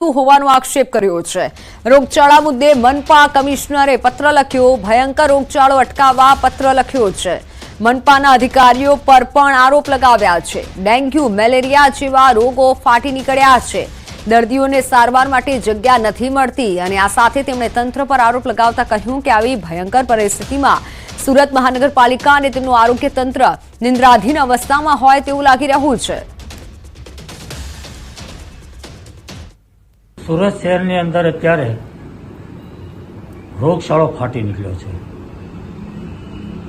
હોવાનો આક્ષેપ કર્યો છે। રોગચાળા મુદ્દે મનપા કમિશનરે પત્ર લખ્યો, ભયંકર રોગચાળો અટકાવવા પત્ર લખ્યો છે। મનપાના અધિકારીઓ પર પણ આરોપ લગાવ્યા છે। ડેન્ગ્યુ, મેલેરિયા જેવા રોગો ફાટી નીકળ્યા છે। દર્દીઓને સારવાર માટે જગ્યા નથી મળતી અને આ સાથે તેમણે તંત્ર પર આરોપ લગાવતા કહ્યું કે આવી ભયંકર પરિસ્થિતિમાં સુરત મહાનગરપાલિકા અને તેમનું આરોગ્ય તંત્ર નિંદ્રાધીન અવસ્થામાં હોય તેવું લાગી રહ્યું છે। સુરત શહેરની અંદર અત્યારે રોગચાળો ફાટી નીકળ્યો છે।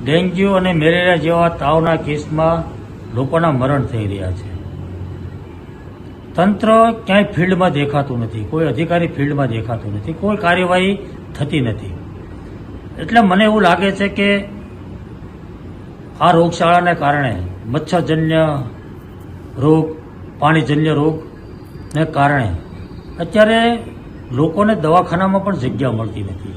ડેન્ગ્યુ અને મેલેરિયા જેવા તાવના કેસમાં લોકોના મરણ થઈ રહ્યા છે। તંત્ર ક્યાંય ફિલ્ડમાં દેખાતું નથી, કોઈ અધિકારી ફિલ્ડમાં દેખાતું નથી, કોઈ કાર્યવાહી થતી નથી। એટલે મને એવું લાગે છે કે આ રોગચાળાને કારણે મચ્છરજન્ય રોગ, પાણીજન્ય રોગને કારણે અત્યારે લોકોને દવાખાનામાં પણ જગ્યા મળતી નથી।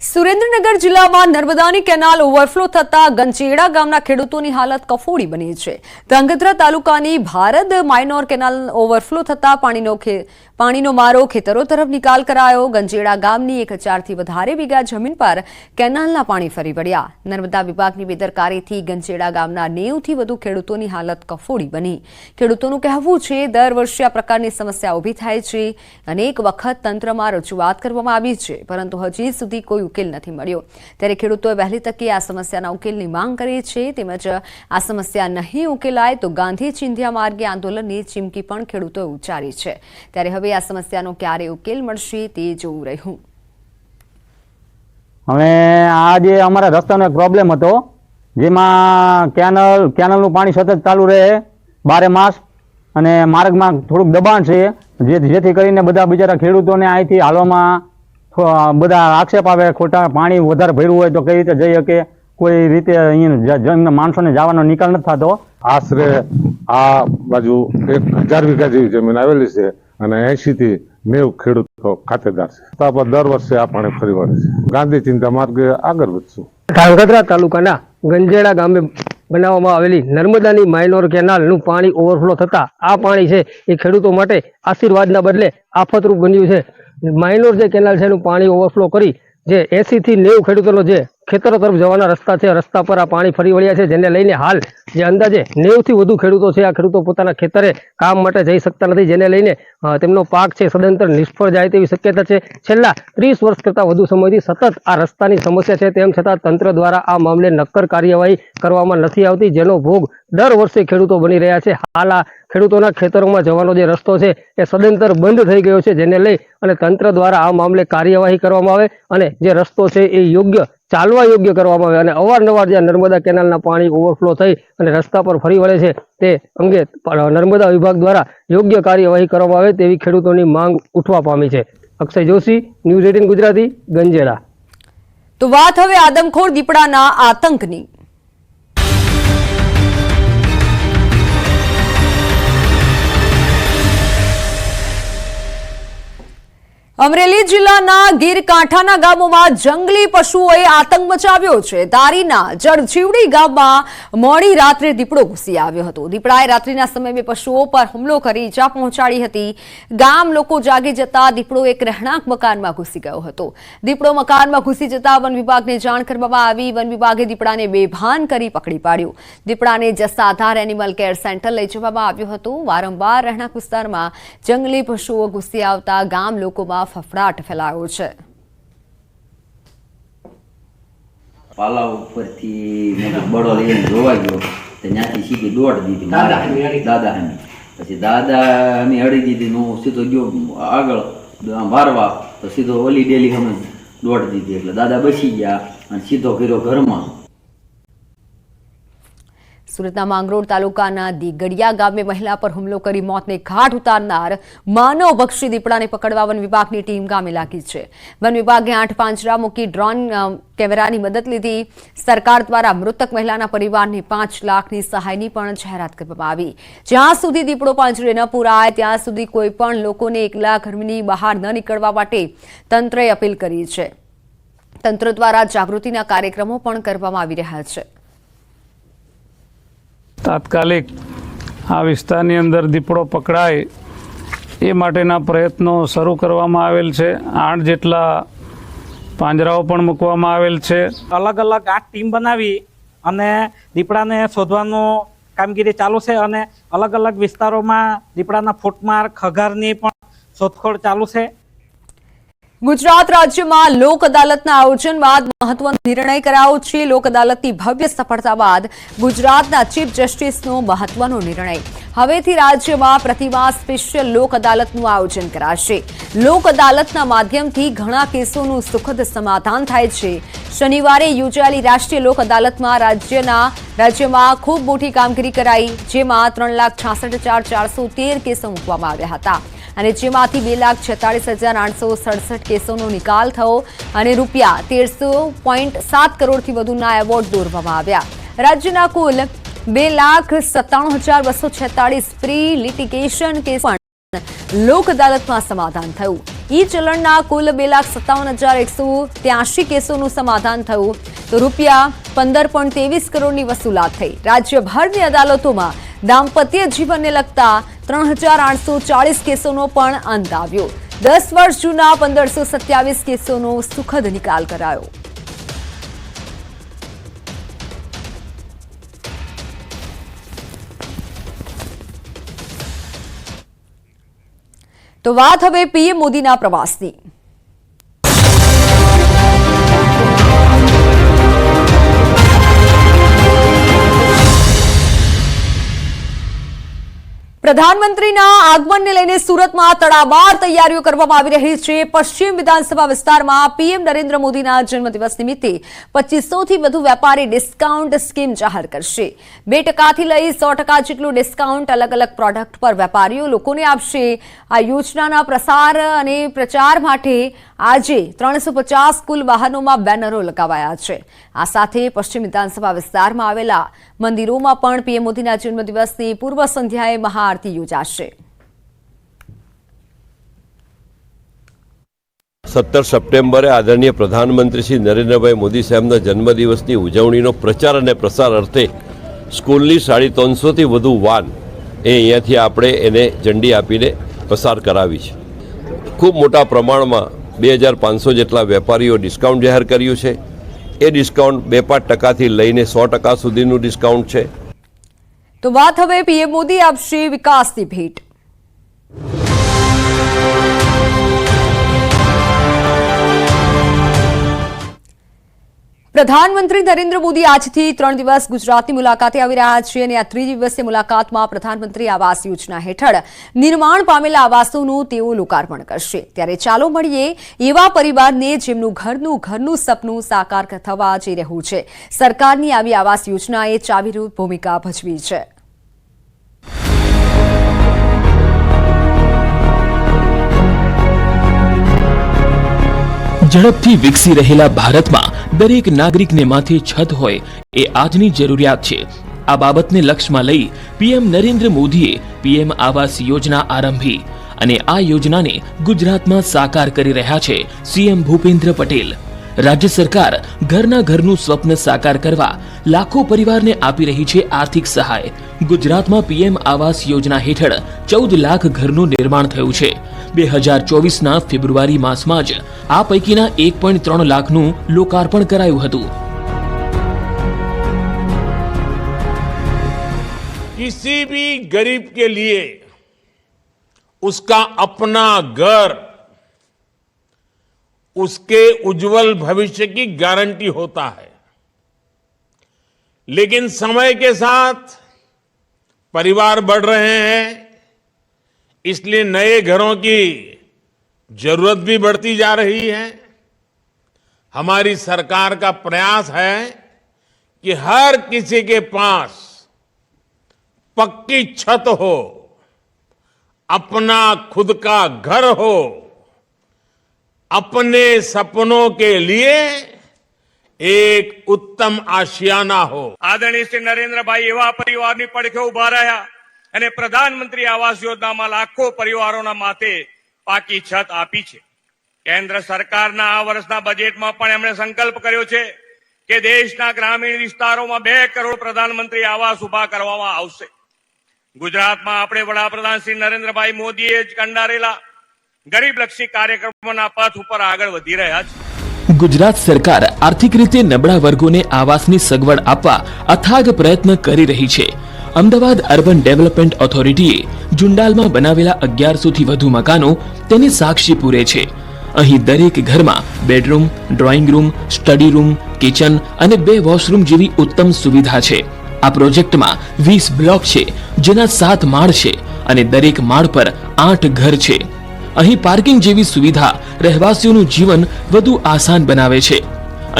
સુરેન્દ્રનગર જિલ્લામાં નર્મદાની કેનાલ ઓવરફ્લો થતા ગંજેડા ગામના ખેડૂતોની હાલત કફોડી બની છે। ધ્રાંગધ્રા તાલુકાની ભારત માઇનોર કેનાલ ઓવરફ્લો થતા પાણીનો મારો ખેતરો તરફ નિકાલ કરાયો। ગંજેડા ગામની 1000 થી વધારે વીઘા જમીન પર કેનાલના પાણી ફરી વળ્યા। નર્મદા વિભાગની બેદરકારીથી ગંજેડા ગામના 90 થી વધુ ખેડૂતોની હાલત કફોડી બની। ખેડૂતોનું કહેવું છે દર વર્ષે આ પ્રકારની સમસ્યા ઊભી થાય છે। અનેક વખત તંત્રમાં રજૂઆત કરવામાં આવી છે, પરંતુ હજી સુધી કોઈ ઉકેલ નથી મળ્યો। ત્યારે ખેડૂતોએ વહેલી તકે આ સમસ્યાના ઉકેલની માંગ કરી છે। તેમજ આ સમસ્યા નહીં ઉકેલાય તો ગાંધી ચિંધ્યા માર્ગે આંદોલનની ચીમકી પણ ખેડૂતોએ ઉચ્ચારી છે। ત્યારે હવે આ સમસ્યાનો ક્યારે ઉકેલ મળશે તે જોવું રહ્યું। હવે આ જે અમારા રસ્તાનો એક પ્રોબ્લેમ હતો, જેમાં કેનાલનું પાણી સતત ચાલુ રહે 12 માસ અને માર્ગમાં થોડુંક દબાણ છે, જેથી કરીને બધા બિચારા ખેડૂતોને અહીંથી હાલવામાં બધા આક્ષેપ આવે, ખોટા પાણી વધારે ભર્યું હોય તો કઈ રીતે જઈ શકે, કોઈ રીતે અહીંયા માણસોને જવાનો નિકાલ નથી થતો। આશરે આ બાજુ 1000 વીઘા જેવી જમીન આવેલી છે અને 80 થી 90 ખેડૂતો ખાતેદાર છે। તો દર વર્ષે આ પાણી ફરી વળે છે। ગાંધી ચિંતા માર્ગે આગળ વધશું। ધ્રાંગધ્રા તાલુકાના ગંજેડા ગામે બનાવવામાં આવેલી નર્મદાની માઇનોર કેનાલનું પાણી ઓવરફ્લો થતા આ પાણી છે એ ખેડૂતો માટે આશીર્વાદના બદલે આફતરૂપ બન્યું છે। માઇનોર જે કેનાલ છે એનું પાણી ઓવરફ્લો કરી જે 80 થી 90 ખેડૂતોનો જે ખેતરો તરફ જવાના રસ્તા છે, રસ્તા પર આ પાણી ફરી વળ્યા છે, જેને લઈને હાલ જે અંદાજે 90 થી વધુ ખેડૂતો છે આ ખેડૂતો પોતાના ખેતરે કામ માટે જઈ શકતા નથી, જેને લઈને તેમનો પાક છે સદંતર નિષ્ફળ જાય તેવી શક્યતા છે। છેલ્લા 30 વર્ષ કરતાં વધુ સમયથી સતત આ રસ્તાની સમસ્યા છે, તેમ છતાં તંત્ર દ્વારા આ મામલે નક્કર કાર્યવાહી કરવામાં નથી આવતી, જેનો ભોગ દર વર્ષે ખેડૂતો બની રહ્યા છે। હાલ આ ખેડૂતોના ખેતરોમાં જવાનો જે રસ્તો છે એ સદંતર બંધ થઈ ગયો છે, જેને લઈ અને તંત્ર દ્વારા આ મામલે કાર્યવાહી કરવામાં આવે અને જે રસ્તો છે એ યોગ્ય ચાલવા યોગ્ય કરવામાં આવે અને અવારનવાર જે નર્મદા કેનાલના પાણી ઓવરફ્લો થઈ અને રસ્તા પર ફરી વળે છે તે અંગે નર્મદા વિભાગ દ્વારા યોગ્ય કાર્યવાહી કરવામાં આવે તેવી ખેડૂતોની માંગ ઉઠવા પામી છે। અક્ષય જોશી, ન્યૂઝ 18 ગુજરાતી, ગંજેડા। તો વાત હવે આદમખોર દીપડાના આતંકની। અમરેલી જિલ્લાના ગીરકાંઠાના ગામોમાં જંગલી પશુઓએ આતંક મચાવ્યો છે। ધારીના જળજીવડી ગામમાં મોડી રાત્રે દીપડો ઘૂસી આવ્યો હતો। દીપડાએ રાત્રિના સમયે પશુઓ પર હુમલો કરી ઈજા પહોંચાડી હતી। ગામ લોકો જાગી જતા દીપડો એક રહેણાંક મકાનમાં ઘૂસી ગયો હતો। દીપડો મકાનમાં ઘૂસી જતા વન વિભાગને જાણ કરવામાં આવી। વન વિભાગે દીપડાને બેભાન કરી પકડી પાડ્યો। દીપડાને જસાધાર એનિમલ કેર સેન્ટર લઈ જવામાં આવ્યો હતો। વારંવાર રહેણાંક વિસ્તારમાં જંગલી પશુઓ ઘૂસી આવતા ગામ લોકોમાં ફફડાટ ફેલાયો છે। પાલા ઉપરથી મેં બળો લઈને જોવા ગયો તો ત્યાંથી સીધી દોડ દીધી દાદા હમી। પછી દાદા અમે અડી દીધી, હું સીધો ગયો આગળ મારવા તો સીધો ઓલી ડેલી અમે દોડ દીધી, એટલે દાદા બસી ગયા અને સીધો કર્યો ઘરમાં। સુરતના માંગરોળ તાલુકાના દીગડિયા ગામે મહિલા પર હુમલો કરી મોતને ઘાટ ઉતારનાર માનવભક્ષી દીપડાને પકડવા વન વિભાગની ટીમ ગામે લાગી છે। વન વિભાગે 8 પાંજરા મૂકી ડ્રોન કેમેરાની મદદ લીધી। સરકાર દ્વારા મૃતક મહિલાના પરિવારને 5 લાખની સહાયની પણ જાહેરાત કરવામાં આવી। જ્યાં સુધી દીપડો પાંજરે ન પૂરાય ત્યાં સુધી કોઈ પણ લોકોને એકલા ઘરની બહાર ન નીકળવા માટે તંત્રએ અપીલ કરી છે। તંત્ર દ્વારા જાગૃતિના કાર્યક્રમો પણ કરવામાં આવી રહ્યા છે। તાત્કાલિક આ વિસ્તારની અંદર દીપડો પકડાય એ માટેના પ્રયત્નો શરૂ કરવામાં આવેલ છે. 8 જેટલા પાંજરાઓ પણ મૂકવામાં આવેલ છે. અલગ અલગ 8 ટીમ બનાવી અને દીપડાને શોધવાનું કામગીરી ચાલુ છે અને અલગ અલગ વિસ્તારોમાં દીપડાના ફૂટમાર્ક ખગારની પણ શોધખોળ ચાલુ છે. ગુજરાત રાજ્યમાં લોક અદાલતના આયોજન બાદ મહત્વનો નિર્ણય કરાયો છે. લોક અદાલતની ભવ્ય સફળતા બાદ ગુજરાતના ચીફ જસ્ટિસનો મહત્વનો નિર્ણય. હવેથી રાજ્યમાં પ્રતિમાસ સ્પેશિયલ લોક અદાલતનું આયોજન કરાશે. લોક અદાલતના માધ્યમથી ઘણા કેસોનું સુખદ સમાધાન થાય છે. શનિવારે યોજાયેલી રાષ્ટ્રીય લોક અદાલતમાં રાજ્યમાં ખૂબ મોટી કામગીરી કરાઈ, જેમાં 3,66,413 કેસો મૂકવામાં આવ્યા હતા અને જેમાંથી 2,46,867 કેસોનો નિકાલ થયો અને રૂપિયા 13.7 કરોડથી વધુના એવોર્ડ દોરવામાં આવ્યા. રાજ્યના કુલ 2,97,246 પ્રી લિટિગેશન કેસ પણ લોક અદાલતમાં સમાધાન થયું. ઈ ચલણના કુલ 2,57,183 કેસોનું સમાધાન થયું તો રૂપિયા 15.23 કરોડની વસૂલાત થઈ. રાજ્યભરની અદાલતોમાં દાંપત્ય જીવનને લગતા 3,840 કેસોનો પણ અંત આવ્યો. 10 વર્ષ જૂના 1,527 કેસોનો સુખદ નિકાલ કરાયો. તો વાત હવે પીએમ મોદીના પ્રવાસની. પ્રધાનમંત્રીના આગમનને લઈને સુરતમાં તડામાર તૈયારીઓ કરવામાં આવી રહી છે. પશ્ચિમ વિધાનસભા વિસ્તારમાં પીએમ નરેન્દ્ર મોદીના જન્મદિવસ નિમિત્તે 2500થી વધુ વેપારી ડિસ્કાઉન્ટ સ્કીમ જાહેર કરશે. 2% લઈ 100% જેટલું ડિસ્કાઉન્ટ અલગ અલગ પ્રોડક્ટ પર વેપારીઓ લોકોને આપશે. આ યોજનાના પ્રસાર અને પ્રચાર માટે આજે 350 કુલ વાહનોમાં બેનરો લગાવાયા છે. આ સાથે પશ્ચિમ વિધાનસભા વિસ્તારમાં આવેલા મંદિરોમાં પણ પીએમ મોદીના જન્મદિવસની પૂર્વ સંધ્યાએ મહાઆરતી યોજાશે. 17 સપ્ટેમ્બરે આદરણીય પ્રધાનમંત્રી શ્રી નરેન્દ્રભાઈ મોદી સાહેબના જન્મદિવસની ઉજવણીનો પ્રચાર અને પ્રસાર અર્થે સ્કૂલની 350થી વધુ વાન અહીંયાથી આપણે એને ઝંડી આપીને પસાર કરાવી છે. ખૂબ મોટા પ્રમાણમાં 2,500 જેટલા વેપારીઓ ડિસ્કાઉન્ટ જાહેર કર્યું છે. એ ડિસ્કાઉન્ટ 2-5%થી લઈને 100% સુધીનું ડિસ્કાઉન્ટ છે. તો વાત હવે પીએમ મોદી આપશે વિકાસની ભેટ. પ્રધાનમંત્રી નરેન્દ્ર મોદી આજથી 3 દિવસ ગુજરાતની મુલાકાતે આવી રહ્યા છે અને આ 3 દિવસીય મુલાકાતમાં પ્રધાનમંત્રી આવાસ યોજના હેઠળ નિર્માણ પામેલા આવાસોનું તેઓ લોકાર્પણ કરશે. ત્યારે ચાલો મળીએ એવા પરિવારને જેમનું ઘરનું સપનું સાકાર થવા જઈ રહ્યું છે. સરકારની આવી આવાસ યોજનાએ ચાવીરૂપ ભૂમિકા ભજવી છે. ઝડપથી વિકસી રહેલા ભારતમાં દરેક નાગરિકને માથે છત હોય એ આજની જરૂરિયાત છે. આ બાબતને લક્ષ્યમાં લઈ પીએમ નરેન્દ્ર મોદીએ પીએમ આવાસ યોજના આરંભી અને આ યોજનાને ગુજરાતમાં સાકાર કરી રહ્યા છે સીએમ ભૂપેન્દ્ર પટેલ. રાજ્ય સરકાર ઘરનું સ્વપ્ન સાકાર કરવા લાખો પરિવારને આપી રહી છે આર્થિક સહાય. ગુજરાતમાં પીએમ આવાસ યોજના હેઠળ 14 લાખ ઘરનું નિર્માણ થયું છે. 2024ના ફેબ્રુઆરી માસમાં જ આ પૈકીના 1.3 લાખનું લોકાર્પણ કરાયું હતું. किसी भी गरीब के लिए उसका अपना घर उसके उज्जवल भविष्य की गारंटी होता है, लेकिन समय के साथ परिवार बढ़ रहे हैं, इसलिए नए घरों की जरूरत भी बढ़ती जा रही है. हमारी सरकार का प्रयास है कि हर किसी के पास पक्की छत हो, अपना खुद का घर हो, अपने सपनों के लिए एक उत्तम आशियाना हो. આદરણીય શ્રી નરેન્દ્રભાઈ એવા પરિવારની પડખે ઉભા રહ્યા અને પ્રધાનમંત્રી આવાસ યોજનામાં લાખો પરિવારોના માથે પાકી છત આપી છે. કેન્દ્ર સરકારના આ વર્ષના બજેટમાં પણ એમણે સંકલ્પ કર્યો છે કે દેશના ગ્રામીણ વિસ્તારોમાં 2 કરોડ પ્રધાનમંત્રી આવાસ ઉભા કરવામાં આવશે. ગુજરાતમાં આપણે વડાપ્રધાન શ્રી નરેન્દ્રભાઈ મોદીએ જ કંડારેલા ગરીબલક્ષી કાર્યક્રમોના પથ ઉપર આગળ વધી રહ્યા છે. ગુજરાત સરકાર આર્થિક રીતે નબળા વર્ગોને આવાસની સગવડ આપવા અથાગ પ્રયત્ન કરી રહી છે. અમદાવાદ અર્બન ડેવલપમેન્ટ ઓથોરિટીએ જુંડાલમાં બનાવેલા 1100 થી વધુ મકાનો તેની સાક્ષી પૂરે છે. અહીં દરેક ઘરમાં bedroom, drawing room, study room, kitchen અને 2 વોશરૂમ જેવી ઉત્તમ સુવિધા છે. આ પ્રોજેક્ટમાં 20 બ્લોક છે, જેના 7 માળ છે અને દરેક માળ પર 8 ઘર છે. અહીં પાર્કિંગ જેવી સુવિધા રહેવાસીઓનું જીવન વધુ આસાન બનાવે છે.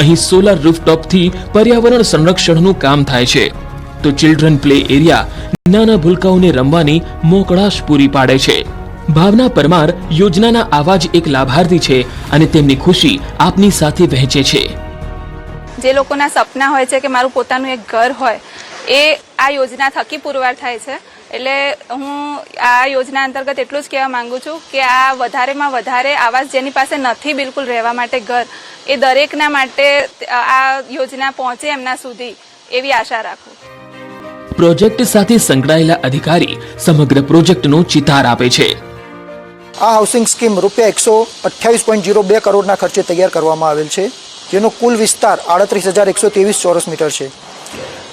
અહીં સોલાર રૂફટોપથી પર્યાવરણ સંરક્ષણનું કામ થાય છે, તો ચિલ્ડ્રન પ્લે એરિયા નાના ભૂલકાઓને રમવાની મોકળાશ પૂરી પાડે છે. ભાવના પરમાર યોજનાના આવા જ એક લાભાર્થી છે અને તેમની ખુશી આપની સાથે વહેંચે છે. જે લોકોના સપના હોય છે કે મારું પોતાનું એક ઘર હોય, એ આ યોજના થકી પુરવાર થાય છે. એટલે હું આ યોજના અંતર્ગત એટલું જ કહેવા માંગુ છું કે આ વધારેમાં વધારે આવાસ જેની પાસે નથી બિલકુલ રહેવા માટે ઘર, એ દરેકના માટે આ યોજના પહોંચે એમના સુધી એવી આશા રાખું. પ્રોજેક્ટ સાથે સંકળાયેલા અધિકારી સમગ્ર પ્રોજેક્ટનો ચિતાર આપે છે. આ હાઉસિંગ સ્કીમ રૂપિયા 128.02 કરોડના ખર્ચે તૈયાર કરવામાં આવેલ છે, જેનો કુલ વિસ્તાર 38,123 ચોરસ મીટર છે.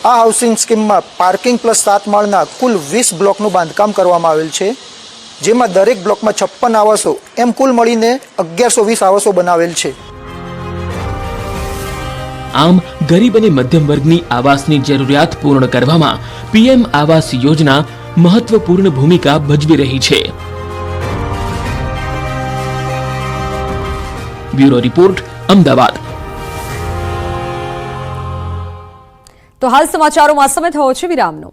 આ હાઉસિંગ સ્કીમમાં પાર્કિંગ પ્લસ 7 માળના કુલ 20 બ્લોકનું બાંધકામ કરવામાં આવેલ છે, જેમાં દરેક બ્લોકમાં 56 આવાસો એમ કુલ મળીને 1120 આવાસો બનાવેલ છે. આમ ગરીબ અને મધ્યમ વર્ગની આવાસની જરૂરિયાત પૂર્ણ કરવામાં પીએમ આવાસ યોજના મહત્વપૂર્ણ ભૂમિકા ભજવી રહી છે. Bureau report, Ahmedabad. તો હાલ સમાચારોમાં સમય થયો છે વિરામનો.